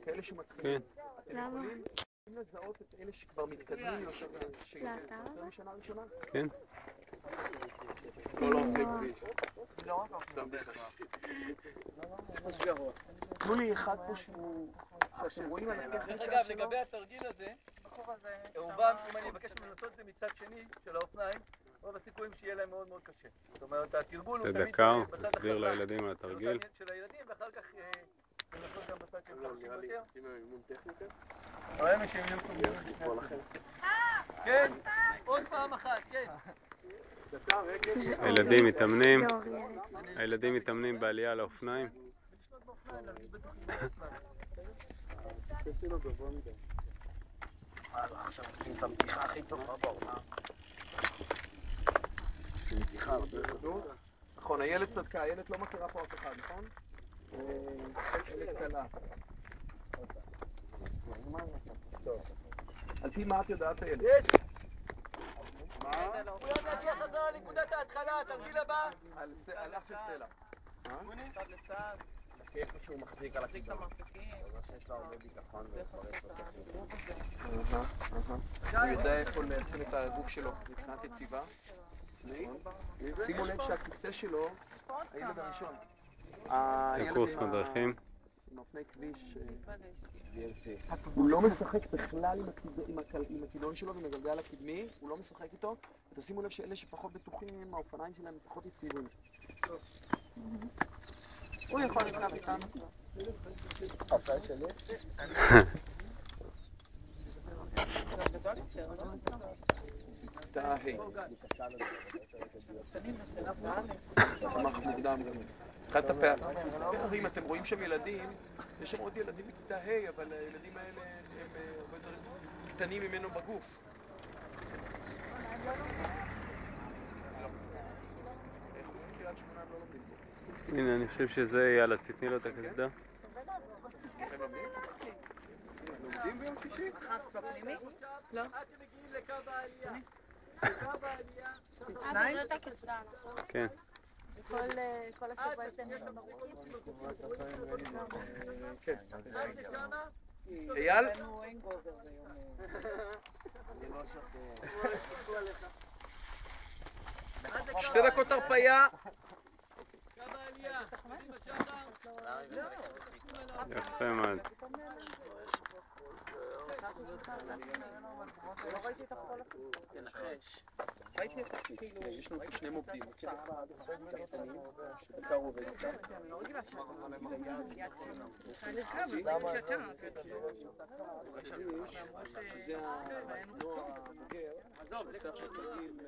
כאלה שמתחילים. אתם יכולים לזהות את אלה שכבר מתקדמים יותר משנה ראשונה? כן. תנו לי אחד פה שאתם רואים על הכיח. דרך אגב, לגבי התרגיל הזה, רובם, אם אני אבקש ממנו לעשות את זה מצד שני של האופניים, רוב הסיכויים שיהיה להם מאוד מאוד קשה. זאת אומרת, התרגול הוא תמיד בדקה, תסביר לילדים על התרגיל. של הילדים, ואחר כך ננסות גם בצד של חלשים יותר. עשינו אימון טכניקה? אבל הם שהם יהיו לכם. כן, עוד פעם אחת, כן. הילדים מתאמנים בעלייה לאופניים. עכשיו עושים את הבדיחה הכי טובה בעולם. בדיחה הרבה יותר. נכון, הילד צדקה, הילד לא מכירה פה אף אחד, נכון? ילד קלה. על פי מה את יודעת הילד? הוא יודע להגיע חזרה לנקודת ההתחלה, התרגיל הבא. על אף של סלע. צד לצד. איפה שהוא מחזיק על הכידון. זה אומר שיש לה הרבה ביטחון ופרש בטכניקה. הוא יודע איפה לשים את הגוף שלו מבחינת יציבה. שימו לב שהכיסא שלו, הילד הראשון. קורס מדריכים. עם אופני כביש. הוא לא משחק בכלל עם הכידון שלו ומגלגל הקדמי, הוא לא משחק איתו. ותשימו לב שאלה שפחות בטוחים, האופניים שלהם פחות יציבים. הוא יכול לקרב איתנו. האופניים שלי? כיתה ה'. צמח מוקדם גם. אחד הפערים, אתם רואים שם ילדים, יש שם עוד ילדים בכיתה ה', אבל הילדים האלה הם הרבה יותר קטנים ממנו בגוף. איך הוא בקריית שמונה לא לומדים פה? הנה, אני חושב שזה אייל, אז תתני לו את הקסדה. הם לומדים? לומדים ביום שישי? בפנימי? לא. עד שמגיעים לקו העלייה. קו העלייה. שניים? זאת הקסדה, נכון? כן. כל השבוע אתם כן. אייל? שתי דקות הרפאיה. קו העלייה. יפה מאוד. לא ראיתי את הכל תנחש. יש לנו שני מוקדים. שבקר עובד איתם. שזה הנוער הבוגר שעושה עכשיו תרגיל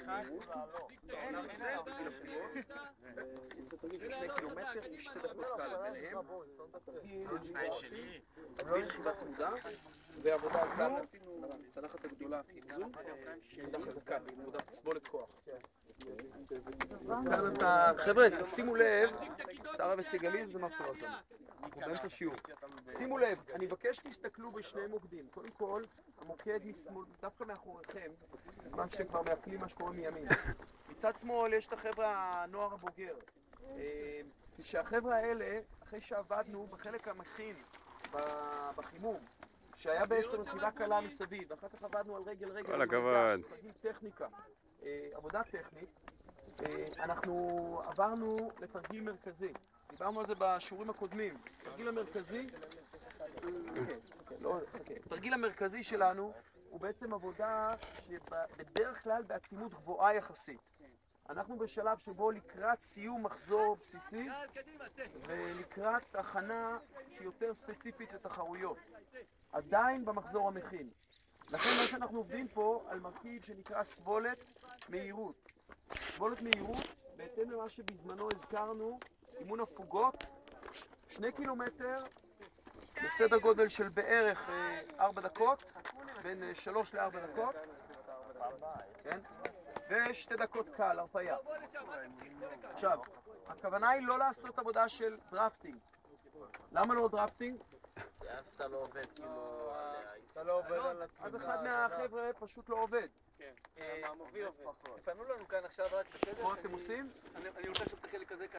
מהירות. זה תרגיל של 2 קילומטר עם 2 דקות קל ביניהם. תרגיל רכיבה צמודה ועבודה על קל, אפילו הצלחת הגדולה כזו, עבודה חזקה, עבודת סבולת כוח. כאן אתה, חבר'ה, תשימו לב, שרה וסיגלית זה מפריע אותנו. אנחנו באמצע השיעור. שימו לב, אני מבקש שתסתכלו בשני מוקדים. קודם כל, המוקד משמאל, דווקא מאחוריכם, בזמן שהם כבר מעכלים מה שקורה מימין. מצד שמאל יש את החבר'ה הנוער הבוגר. כשהחבר'ה האלה, אחרי שעבדנו בחלק המכין, בחימום, שהיה בעצם רכיבה קלה מסביב, ואחר כך עבדנו על רגל, כל הכבוד. תרגיל טכניקה, עבודה טכנית, אנחנו עברנו לתרגיל מרכזי. דיברנו על זה בשיעורים הקודמים. התרגיל המרכזי, התרגיל המרכזי שלנו הוא בעצם עבודה שבדרך כלל בעצימות גבוהה יחסית. אנחנו בשלב שבו לקראת סיום מחזור בסיסי ולקראת הכנה שהיא יותר ספציפית לתחרויות. עדיין במחזור המכין. לכן מה שאנחנו עובדים פה על מרכיב שנקרא סבולת מהירות. סבולת מהירות, בהתאם למה שבזמנו הזכרנו, אימון הפוגות, 2 קילומטר, בסדר גודל של בערך 4 דקות, בין 3 ל-4 דקות, כן? ו2 דקות קל, הרפאיה. עכשיו, הכוונה היא לא לעשות עבודה של דרפטינג. למה לא דרפטינג? אז אתה לא עובד כאילו... אתה לא עובד על עצמך. אז אחד מהחבר'ה פשוט לא עובד. המוביל עובד. תפנו לנו כאן עכשיו רק בסדר. מה אתם עושים? אני רוצה לעשות את החלק הזה כאן.